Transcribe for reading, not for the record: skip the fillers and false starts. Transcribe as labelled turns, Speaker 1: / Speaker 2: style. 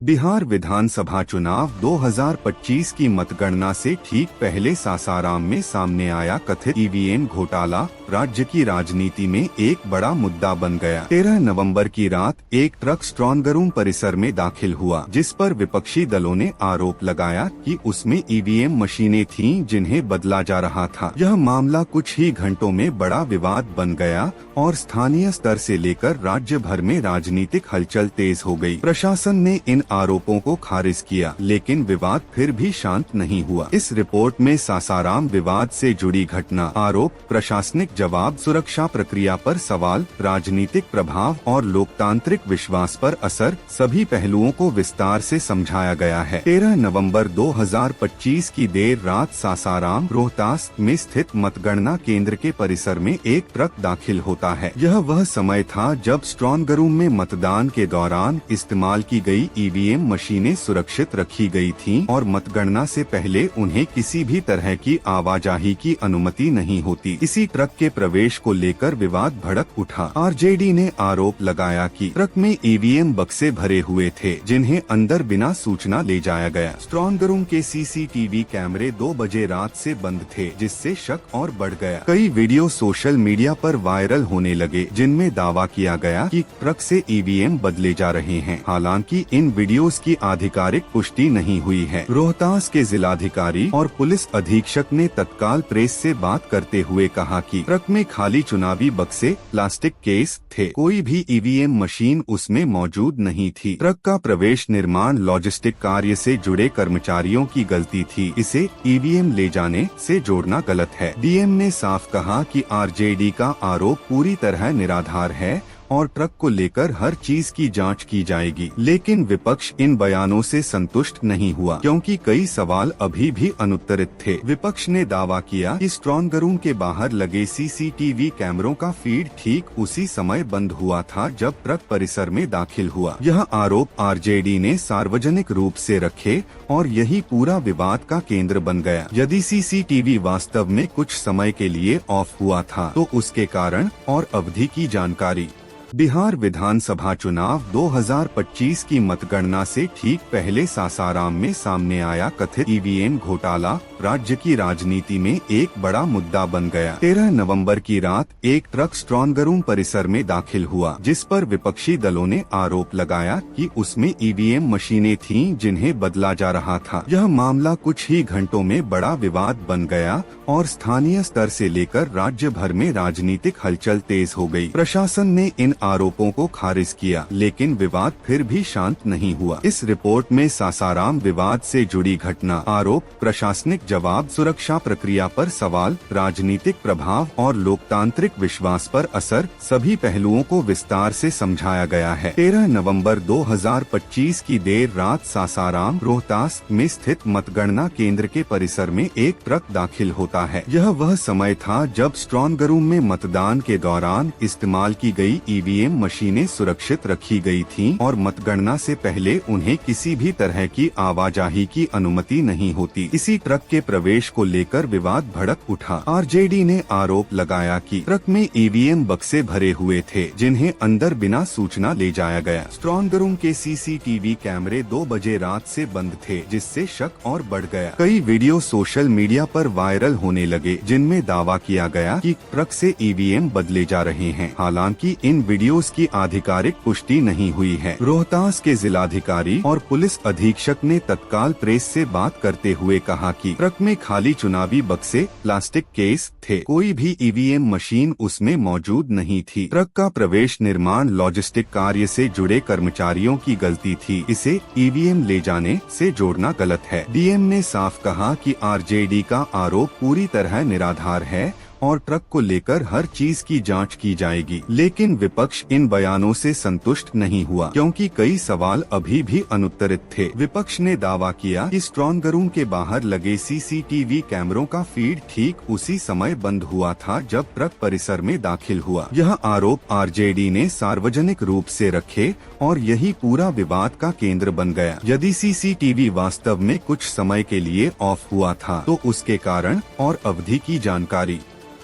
Speaker 1: बिहार विधानसभा चुनाव 2025 की मतगणना से ठीक पहले सासाराम में सामने आया कथित ईवीएम घोटाला राज्य की राजनीति में एक बड़ा मुद्दा बन गया। 13 नवंबर की रात एक ट्रक स्ट्रॉन्ग परिसर में दाखिल हुआ, जिस पर विपक्षी दलों ने आरोप लगाया कि उसमें ईवीएम मशीनें थीं जिन्हें बदला जा रहा था। यह मामला कुछ ही घंटों में बड़ा विवाद बन गया और स्थानीय स्तर से लेकर राज्य भर में राजनीतिक हलचल तेज हो गई। प्रशासन ने इन आरोपों को खारिज किया, लेकिन विवाद फिर भी शांत नहीं हुआ। इस रिपोर्ट में सासाराम विवाद से जुड़ी घटना, आरोप, प्रशासनिक जवाब, सुरक्षा प्रक्रिया पर सवाल, राजनीतिक प्रभाव और लोकतांत्रिक विश्वास पर असर, सभी पहलुओं को विस्तार से समझाया गया है। 13 नवंबर 2025 की देर रात सासाराम रोहतास में स्थित मतगणना केंद्र के परिसर में एक ट्रक दाखिल होता है। यह वह समय था जब स्ट्रॉन्ग रूम में मतदान के दौरान इस्तेमाल की गई ईवीएम मशीनें सुरक्षित रखी गई थीं और मतगणना से पहले उन्हें किसी भी तरह की आवाजाही की अनुमति नहीं होती। इसी ट्रक के प्रवेश को लेकर विवाद भड़क उठा। आरजेडी ने आरोप लगाया कि ट्रक में ईवीएम बक्से भरे हुए थे, जिन्हें अंदर बिना सूचना ले जाया गया। स्ट्रॉन्ग रूम के सीसीटीवी कैमरे 2 बजे रात से बंद थे, जिससे शक और बढ़ गया। कई वीडियो सोशल मीडिया पर वायरल होने लगे, जिनमें दावा किया गया कि ट्रक से ईवीएम बदले जा रहे हैं। हालांकि इन वीडियोस की आधिकारिक पुष्टि नहीं हुई है। रोहतास के जिलाधिकारी और पुलिस अधीक्षक ने तत्काल प्रेस से बात करते हुए कहा कि ट्रक में खाली चुनावी बक्से, प्लास्टिक केस थे, कोई भी ईवीएम मशीन उसमें मौजूद नहीं थी। ट्रक का प्रवेश निर्माण लॉजिस्टिक कार्य से जुड़े कर्मचारियों की गलती थी, इसे ईवीएम ले जाने से जोड़ना गलत है। डीएम ने साफ कहा कि आरजेडी का आरोप पूरी तरह निराधार है और ट्रक को लेकर हर चीज की जांच की जाएगी। लेकिन विपक्ष इन बयानों से संतुष्ट नहीं हुआ, क्योंकि कई सवाल अभी भी अनुत्तरित थे। विपक्ष ने दावा किया कि स्ट्रॉन्ग रूम के बाहर लगे सीसीटीवी कैमरों का फीड ठीक उसी समय बंद हुआ था जब ट्रक परिसर में दाखिल हुआ। यह आरोप आरजेडी ने सार्वजनिक रूप से रखे और यही पूरा विवाद का केंद्र बन गया। यदि सीसीटीवी वास्तव में कुछ समय के लिए ऑफ हुआ था, तो उसके कारण और अवधि की जानकारी। बिहार विधानसभा चुनाव 2025 की मतगणना से ठीक पहले सासाराम में सामने आया कथित ईवीएम घोटाला राज्य की राजनीति में एक बड़ा मुद्दा बन गया। 13 नवंबर की रात एक ट्रक स्ट्रॉन्ग रूम परिसर में दाखिल हुआ, जिस पर विपक्षी दलों ने आरोप लगाया कि उसमें ईवीएम मशीनें थीं जिन्हें बदला जा रहा था। यह मामला कुछ ही घंटों में बड़ा विवाद बन गया और स्थानीय स्तर से लेकर राज्य भर में राजनीतिक हलचल तेज हो गई। प्रशासन ने इन आरोपों को खारिज किया, लेकिन विवाद फिर भी शांत नहीं हुआ। इस रिपोर्ट में सासाराम विवाद से जुड़ी घटना, आरोप, प्रशासनिक जवाब, सुरक्षा प्रक्रिया पर सवाल, राजनीतिक प्रभाव और लोकतांत्रिक विश्वास पर असर, सभी पहलुओं को विस्तार से समझाया गया है। 13 नवंबर 2025 की देर रात सासाराम रोहतास में स्थित मतगणना केंद्र के परिसर में एक ट्रक दाखिल होता है। यह वह समय था जब स्ट्रॉन्ग रूम में मतदान के दौरान इस्तेमाल की गई ईवीएम मशीनें सुरक्षित रखी गई थीं और मतगणना से पहले उन्हें किसी भी तरह की आवाजाही की अनुमति नहीं होती। इसी ट्रक के प्रवेश को लेकर विवाद भड़क उठा। आरजेडी ने आरोप लगाया कि ट्रक में ईवीएम बक्से भरे हुए थे, जिन्हें अंदर बिना सूचना ले जाया गया। स्ट्रॉन्ग रूम के सीसीटीवी कैमरे 2 बजे रात से बंद थे, जिससे शक और बढ़ गया। कई वीडियो सोशल मीडिया पर वायरल होने लगे, जिनमें दावा किया गया कि ट्रक से ईवीएम बदले जा रहे हैं। हालांकि इन वीडियोस की आधिकारिक पुष्टि नहीं हुई है। रोहतास के जिलाधिकारी और पुलिस अधीक्षक ने तत्काल प्रेस से बात करते हुए कहा कि ट्रक में खाली चुनावी बक्से, प्लास्टिक केस थे, कोई भी ईवीएम मशीन उसमें मौजूद नहीं थी। ट्रक का प्रवेश निर्माण लॉजिस्टिक कार्य से जुड़े कर्मचारियों की गलती थी, इसे ईवीएम ले जाने से जोड़ना गलत है। डीएम ने साफ कहा कि आरजेडी का आरोप पूरी तरह निराधार है और ट्रक को लेकर हर चीज की जांच की जाएगी। लेकिन विपक्ष इन बयानों से संतुष्ट नहीं हुआ, क्योंकि कई सवाल अभी भी अनुत्तरित थे। विपक्ष ने दावा किया कि स्ट्रॉन्ग रूम के बाहर लगे सीसीटीवी कैमरों का फीड ठीक उसी समय बंद हुआ था जब ट्रक परिसर में दाखिल हुआ। यह आरोप आरजेडी ने सार्वजनिक रूप से रखे और यही पूरा विवाद का केंद्र बन गया। यदि सीसीटीवी वास्तव में कुछ समय के लिए ऑफ हुआ था, तो उसके कारण और अवधि की जानकारी।